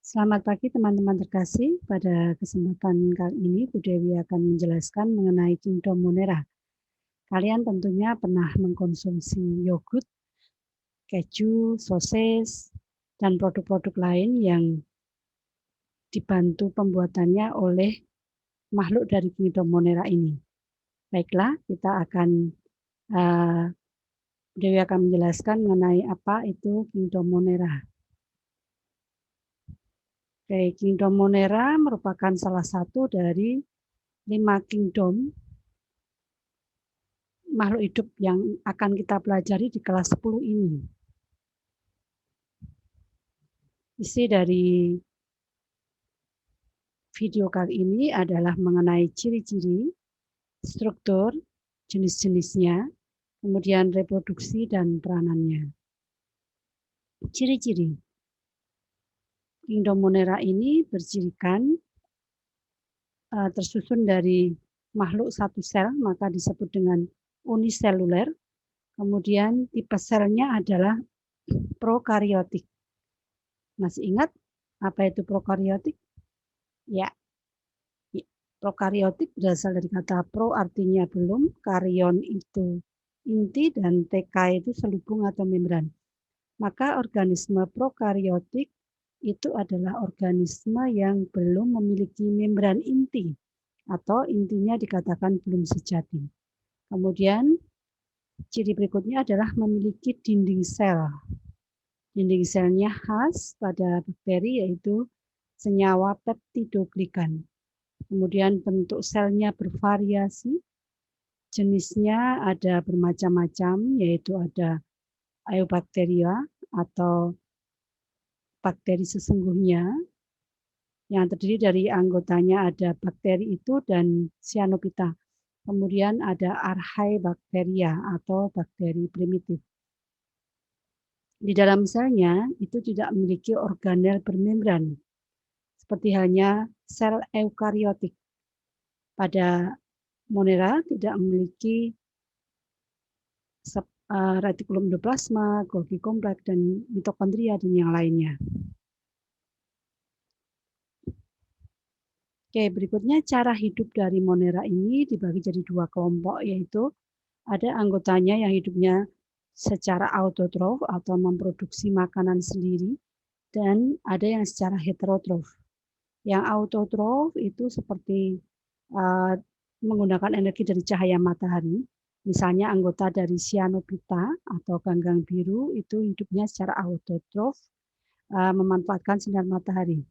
Selamat pagi teman-teman terkasih. Pada kesempatan kali ini Bu Dewi akan menjelaskan mengenai Kingdom Monera. Kalian tentunya pernah mengkonsumsi yogurt, keju, sosis, dan produk-produk lain yang dibantu pembuatannya oleh makhluk dari Kingdom Monera ini. Baiklah, Bu Dewi akan menjelaskan mengenai apa itu Kingdom Monera. Kingdom Monera merupakan salah satu dari 5 kingdom makhluk hidup yang akan kita pelajari di kelas 10 ini. Isi dari video kali ini adalah mengenai ciri-ciri, struktur, jenis-jenisnya, kemudian reproduksi dan peranannya. Ciri-ciri. Kingdom Monera ini bercirikan tersusun dari makhluk satu sel, maka disebut dengan uniseluler. Kemudian tipe selnya adalah prokariotik. Masih ingat apa itu prokariotik? Ya, prokariotik berasal dari kata pro artinya belum, karion itu inti, dan TK itu selubung atau membran. Maka organisme prokariotik itu adalah organisme yang belum memiliki membran inti atau intinya dikatakan belum sejati. Kemudian ciri berikutnya adalah memiliki dinding sel. Dinding selnya khas pada bakteri yaitu senyawa peptidoglikan. Kemudian bentuk selnya bervariasi, jenisnya ada bermacam-macam, yaitu ada Eubacteria atau bakteri sesungguhnya, yang terdiri dari anggotanya ada bakteri itu dan cyanophyta. Kemudian ada Archaebacteria atau bakteri primitif. Di dalam selnya itu tidak memiliki organel bermembran, seperti halnya sel eukariotik. Pada Monera tidak memiliki retikulum endoplasma, Golgi kompleks, dan mitokondria, dan yang lainnya. Oke, berikutnya cara hidup dari Monera ini dibagi jadi 2 kelompok, yaitu ada anggotanya yang hidupnya secara autotrof atau memproduksi makanan sendiri, dan ada yang secara heterotrof. Yang autotrof itu seperti menggunakan energi dari cahaya matahari. Misalnya anggota dari cyanophyta atau ganggang biru itu hidupnya secara autotrof, memanfaatkan sinar matahari.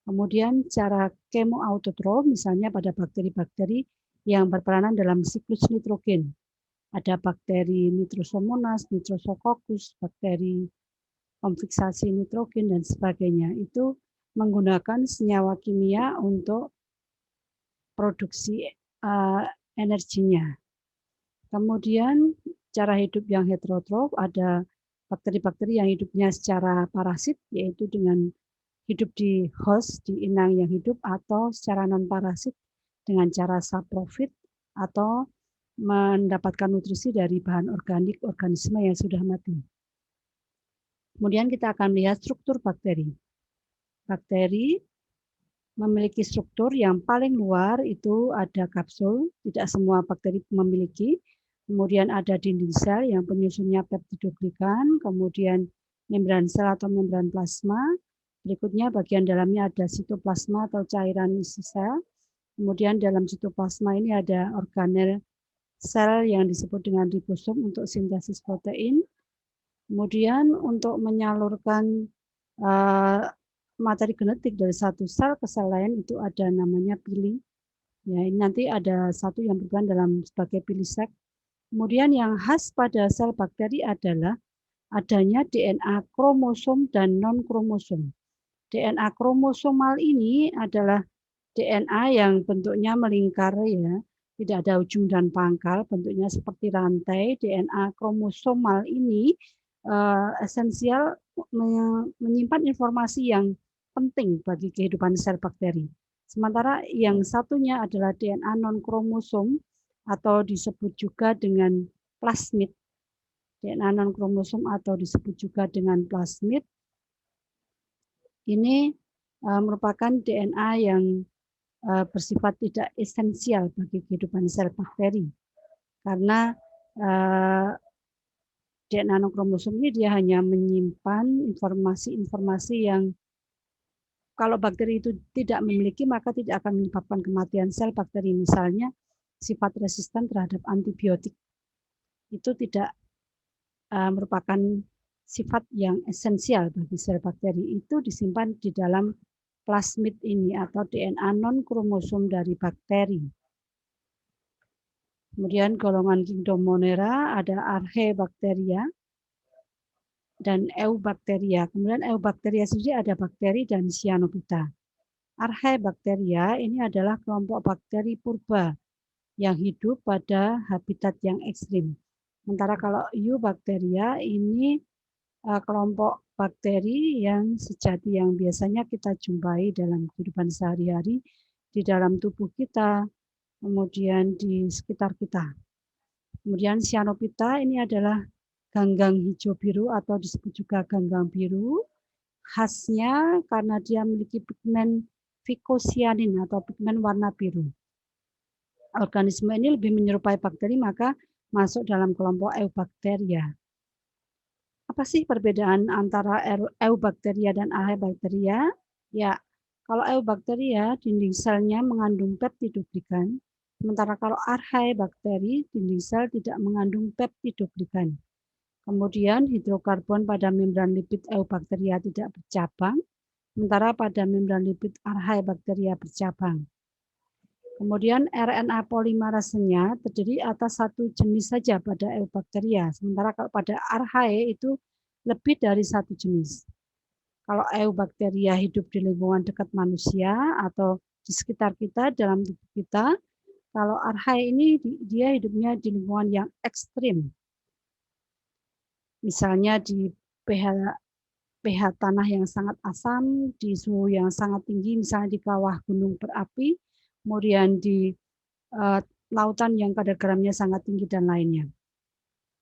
Kemudian cara kemoautotrof misalnya pada bakteri-bakteri yang berperanan dalam siklus nitrogen. Ada bakteri Nitrosomonas, Nitrosococcus, bakteri konfiksasi nitrogen, dan sebagainya. Itu menggunakan senyawa kimia untuk produksi energinya. Kemudian cara hidup yang heterotrof ada bakteri-bakteri yang hidupnya secara parasit, yaitu dengan hidup di host, di inang yang hidup, atau secara non-parasit dengan cara saprofit atau mendapatkan nutrisi dari bahan organik organisme yang sudah mati. Kemudian kita akan melihat struktur bakteri. Bakteri memiliki struktur yang paling luar itu ada kapsul, tidak semua bakteri memiliki. Kemudian ada dinding sel yang penyusunnya peptidoglikan, kemudian membran sel atau membran plasma. Berikutnya bagian dalamnya ada sitoplasma atau cairan isi sel. Kemudian dalam sitoplasma ini ada organel sel yang disebut dengan ribosom untuk sintesis protein. Kemudian untuk menyalurkan materi genetik dari satu sel ke sel lain itu ada namanya pili. Ya, ini nanti ada satu yang berperan dalam sebagai pilisek. Kemudian yang khas pada sel bakteri adalah adanya DNA kromosom dan non-kromosom. DNA kromosomal ini adalah DNA yang bentuknya melingkar, ya, tidak ada ujung dan pangkal, bentuknya seperti rantai. DNA kromosomal ini esensial menyimpan informasi yang penting bagi kehidupan sel bakteri. Sementara yang satunya adalah DNA non-kromosom atau disebut juga dengan plasmid. DNA non-kromosom atau disebut juga dengan plasmid ini merupakan DNA yang bersifat tidak esensial bagi kehidupan sel bakteri. Karena DNA kromosom ini dia hanya menyimpan informasi-informasi yang kalau bakteri itu tidak memiliki, maka tidak akan menyebabkan kematian sel bakteri. Misalnya, sifat resisten terhadap antibiotik. Itu tidak merupakan sifat yang esensial bagi sel bakteri. Itu disimpan di dalam plasmid ini atau DNA non-kromosom dari bakteri. Kemudian golongan kingdom Monera ada Archaebacteria dan Eubacteria. Kemudian Eubacteria sendiri ada bakteri dan cyanobacteria. Archaebacteria ini adalah kelompok bakteri purba yang hidup pada habitat yang ekstrim. Sementara kalau Eubacteria ini kelompok bakteri yang sejati yang biasanya kita jumpai dalam kehidupan sehari-hari di dalam tubuh kita, kemudian di sekitar kita. Kemudian cyanobacteria ini adalah ganggang hijau biru atau disebut juga ganggang biru. Khasnya karena dia memiliki pigmen vicocyanin atau pigmen warna biru. Organisme ini lebih menyerupai bakteri maka masuk dalam kelompok Eubacteria. Apa sih perbedaan antara Eubacteria dan Archaebacteria? Ya, kalau Eubacteria dinding selnya mengandung peptidoglikan, sementara kalau Archaebakteri dinding sel tidak mengandung peptidoglikan. Kemudian hidrokarbon pada membran lipid Eubacteria tidak bercabang, sementara pada membran lipid Archaebacteria bercabang. Kemudian RNA polimerasenya terdiri atas satu jenis saja pada Eubacteria, sementara kalau pada Archaea itu lebih dari satu jenis. Kalau Eubacteria hidup di lingkungan dekat manusia atau di sekitar kita, dalam tubuh kita, kalau Archaea ini dia hidupnya di lingkungan yang ekstrim. Misalnya di pH tanah yang sangat asam, di suhu yang sangat tinggi, misalnya di kawah gunung berapi, kemudian di lautan yang kadar garamnya sangat tinggi dan lainnya.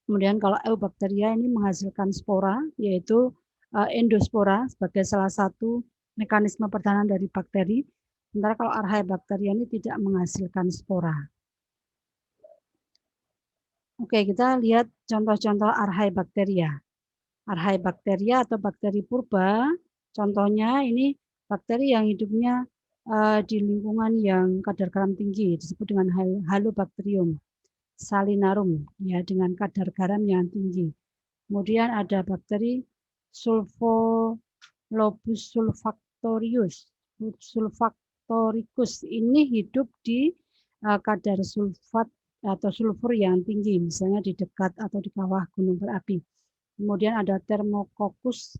Kemudian kalau Eubacteria ini menghasilkan spora, yaitu endospora sebagai salah satu mekanisme pertahanan dari bakteri, sementara kalau Archaebacteria ini tidak menghasilkan spora. Oke, kita lihat contoh-contoh Archaebacteria. Archaebacteria atau bakteri purba, contohnya ini bakteri yang hidupnya di lingkungan yang kadar garam tinggi, disebut dengan Halobacterium salinarum, ya, dengan kadar garam yang tinggi. Kemudian ada bakteri Sulfolobus sulfactoricus, ini hidup di kadar sulfat atau sulfur yang tinggi, misalnya di dekat atau di kawah gunung berapi. Kemudian ada Thermococcus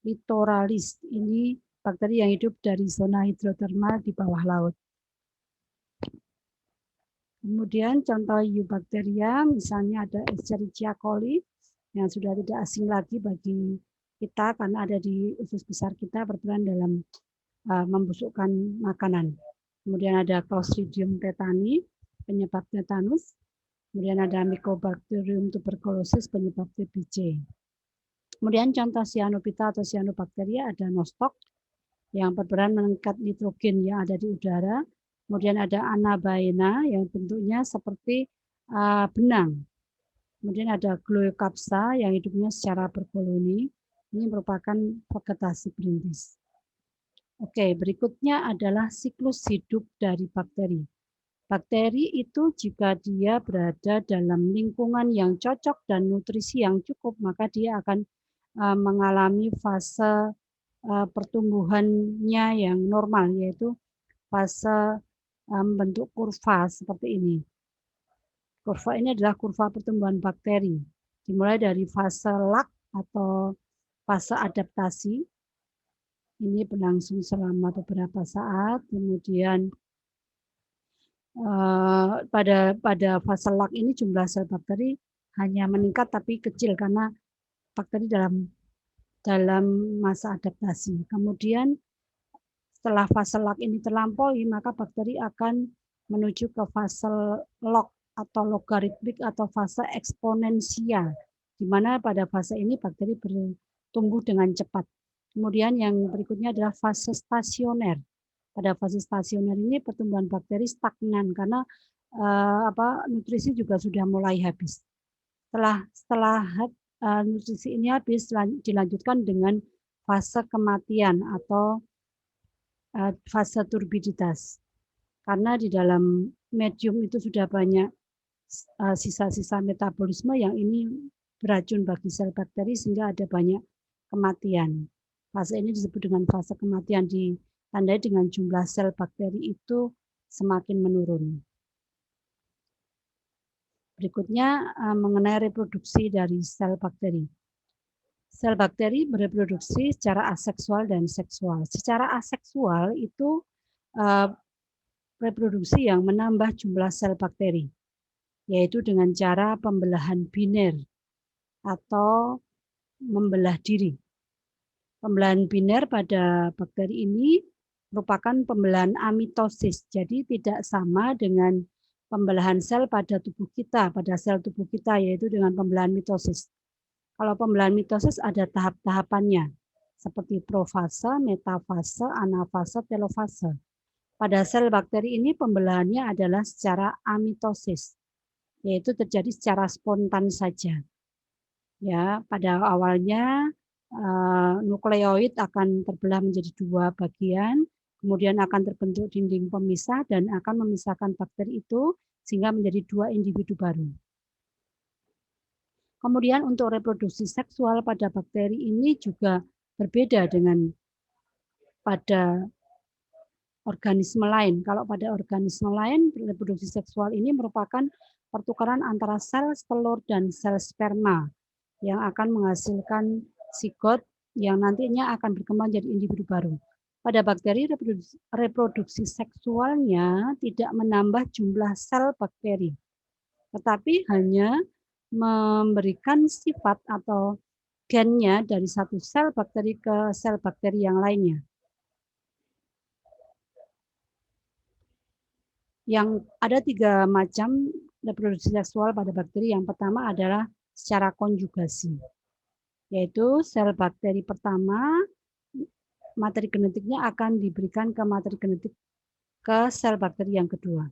littoralis, ini bakteri yang hidup dari zona hidrotermal di bawah laut. Kemudian contoh Eubacteria, misalnya ada Escherichia coli, yang sudah tidak asing lagi bagi kita karena ada di usus besar kita, berperan dalam membusukkan makanan. Kemudian ada Clostridium tetani, penyebab tetanus. Kemudian ada Mycobacterium tuberculosis, penyebab TBC. Kemudian contoh cyanobacteria atau cyanobacteria ada Nostoc, yang berperan mengangkat nitrogen yang ada di udara. Kemudian ada Anabaena yang bentuknya seperti benang. Kemudian ada Gliocapsa yang hidupnya secara berkoloni. Ini merupakan vegetasi perintis. Oke, berikutnya adalah siklus hidup dari bakteri. Bakteri itu jika dia berada dalam lingkungan yang cocok dan nutrisi yang cukup, maka dia akan mengalami fase pertumbuhannya yang normal, yaitu fase bentuk kurva seperti ini. Kurva ini adalah kurva pertumbuhan bakteri, dimulai dari fase lak atau fase adaptasi. Ini berlangsung selama beberapa saat, kemudian pada fase lak ini jumlah sel bakteri hanya meningkat tapi kecil karena bakteri dalam masa adaptasi. Kemudian setelah fase lak ini terlampaui, maka bakteri akan menuju ke fase log atau logaritmik atau fase eksponensial, di mana pada fase ini bakteri bertumbuh dengan cepat. Kemudian yang berikutnya adalah fase stasioner. Pada fase stasioner ini pertumbuhan bakteri stagnan karena nutrisi juga sudah mulai habis. Setelah nutrisi ini habis, dilanjutkan dengan fase kematian atau fase turbiditas. Karena di dalam medium itu sudah banyak sisa-sisa metabolisme yang ini beracun bagi sel bakteri sehingga ada banyak kematian. Fase ini disebut dengan fase kematian, ditandai dengan jumlah sel bakteri itu semakin menurun. Berikutnya mengenai reproduksi dari sel bakteri. Sel bakteri bereproduksi secara aseksual dan seksual. Secara aseksual itu reproduksi yang menambah jumlah sel bakteri, yaitu dengan cara pembelahan biner atau membelah diri. Pembelahan biner pada bakteri ini merupakan pembelahan amitosis, jadi tidak sama dengan pembelahan sel pada tubuh kita, pada sel tubuh kita, yaitu dengan pembelahan mitosis. Kalau pembelahan mitosis ada tahap-tahapannya, seperti profase, metafase, anafase, telofase. Pada sel bakteri ini pembelahannya adalah secara amitosis, yaitu terjadi secara spontan saja. Ya, pada awalnya nukleoid akan terbelah menjadi dua bagian, kemudian akan terbentuk dinding pemisah dan akan memisahkan bakteri itu sehingga menjadi dua individu baru. Kemudian untuk reproduksi seksual pada bakteri ini juga berbeda dengan pada organisme lain. Kalau pada organisme lain, reproduksi seksual ini merupakan pertukaran antara sel telur dan sel sperma yang akan menghasilkan zigot yang nantinya akan berkembang jadi individu baru. Pada bakteri, reproduksi seksualnya tidak menambah jumlah sel bakteri, tetapi hanya memberikan sifat atau gennya dari satu sel bakteri ke sel bakteri yang lainnya. Yang ada 3 macam reproduksi seksual pada bakteri. Yang pertama adalah secara konjugasi, yaitu sel bakteri pertama materi genetiknya akan diberikan ke materi genetik ke sel bakteri yang kedua.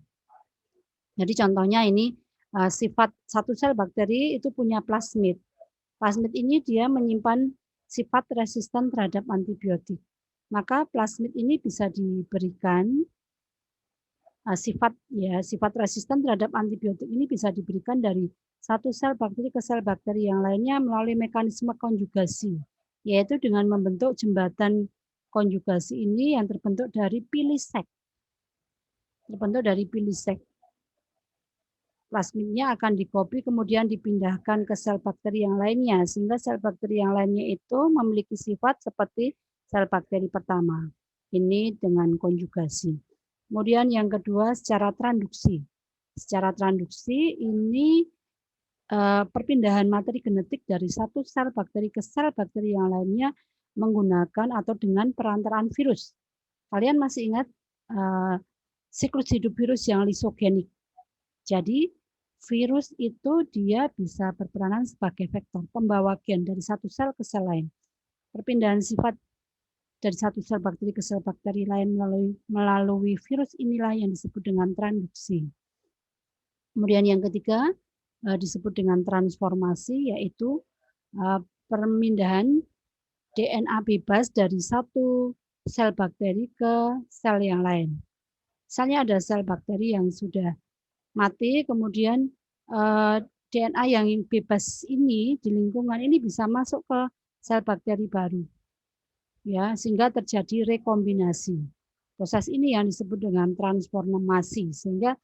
Jadi contohnya ini sifat satu sel bakteri itu punya plasmid. Plasmid ini dia menyimpan sifat resisten terhadap antibiotik. Maka plasmid ini bisa diberikan sifat resisten terhadap antibiotik ini bisa diberikan dari satu sel bakteri ke sel bakteri yang lainnya melalui mekanisme konjugasi, yaitu dengan membentuk jembatan konjugasi ini yang terbentuk dari pilisek. Plasmidnya akan dikopi kemudian dipindahkan ke sel bakteri yang lainnya, sehingga sel bakteri yang lainnya itu memiliki sifat seperti sel bakteri pertama. Ini dengan konjugasi. Kemudian yang kedua secara transduksi. Secara transduksi ini perpindahan materi genetik dari satu sel bakteri ke sel bakteri yang lainnya menggunakan atau dengan perantaraan virus. Kalian masih ingat siklus hidup virus yang lisogenik. Jadi virus itu dia bisa berperanan sebagai vektor pembawa gen dari satu sel ke sel lain. Perpindahan sifat dari satu sel bakteri ke sel bakteri lain melalui virus inilah yang disebut dengan transduksi. Kemudian yang ketiga disebut dengan transformasi, yaitu perpindahan DNA bebas dari satu sel bakteri ke sel yang lain. Misalnya ada sel bakteri yang sudah mati, kemudian DNA yang bebas ini di lingkungan ini bisa masuk ke sel bakteri baru. Ya, sehingga terjadi rekombinasi. Proses ini yang disebut dengan transformasi, sehingga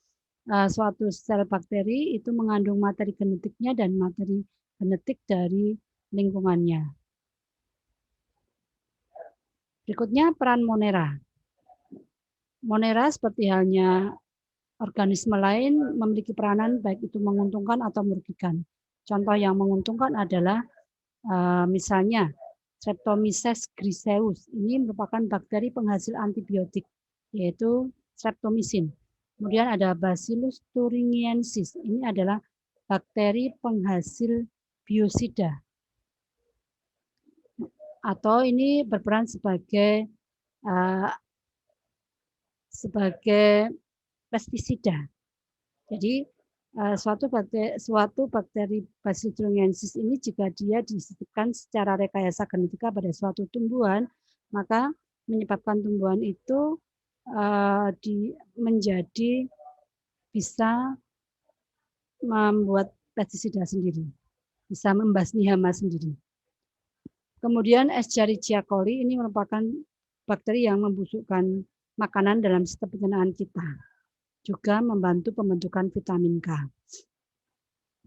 suatu sel bakteri itu mengandung materi genetiknya dan materi genetik dari lingkungannya. Berikutnya peran Monera. Monera seperti halnya organisme lain memiliki peranan baik itu menguntungkan atau merugikan. Contoh yang menguntungkan adalah misalnya Streptomyces griseus. Ini merupakan bakteri penghasil antibiotik, yaitu streptomycin. Kemudian ada Bacillus thuringiensis. Ini adalah bakteri penghasil biosida. atau ini berperan sebagai pestisida. Jadi suatu bakteri Bacillus thuringiensis ini jika dia disisipkan secara rekayasa genetika pada suatu tumbuhan, maka menyebabkan tumbuhan itu menjadi bisa membuat pestisida sendiri, bisa membasmi hama sendiri. Kemudian Escherichia coli ini merupakan bakteri yang membusukkan makanan dalam sistem pencernaan kita, juga membantu pembentukan vitamin K.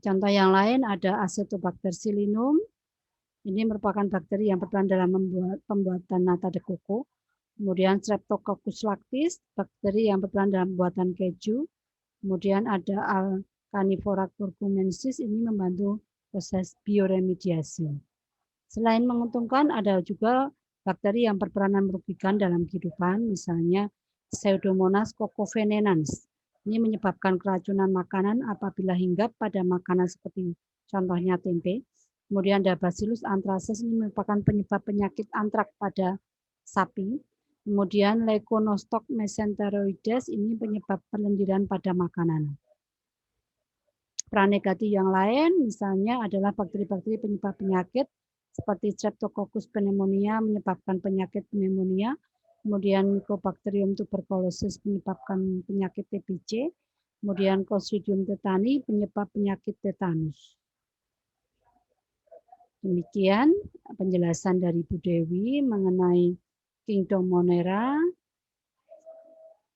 Contoh yang lain ada Acetobacter psillinum. Ini merupakan bakteri yang berperan dalam pembuatan nata de coco. Kemudian Streptococcus lactis, bakteri yang berperan dalam pembuatan keju. Kemudian ada Alcanifora curcumensis, ini membantu proses bioremediasi. Selain menguntungkan, ada juga bakteri yang berperanan merugikan dalam kehidupan, misalnya Pseudomonas cocovenenans. Ini menyebabkan keracunan makanan apabila hinggap pada makanan seperti contohnya tempe. Kemudian ada Bacillus anthracis, ini merupakan penyebab penyakit antrak pada sapi. Kemudian Leuconostoc mesenteroides, ini penyebab perlendiran pada makanan. Peran negatif yang lain misalnya adalah bakteri-bakteri penyebab penyakit seperti Streptococcus pneumonia menyebabkan penyakit pneumonia, kemudian Mycobacterium tuberculosis menyebabkan penyakit TBC, kemudian Clostridium tetani penyebab penyakit tetanus. Demikian penjelasan dari Bu Dewi mengenai Kingdom Monera.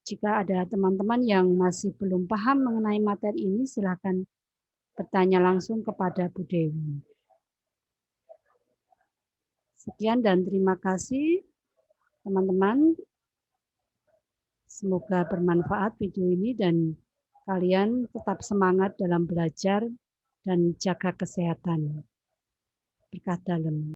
Jika ada teman-teman yang masih belum paham mengenai materi ini, silakan bertanya langsung kepada Bu Dewi. Sekian dan terima kasih teman-teman. Semoga bermanfaat video ini dan kalian tetap semangat dalam belajar dan jaga kesehatan. Berkah dalam.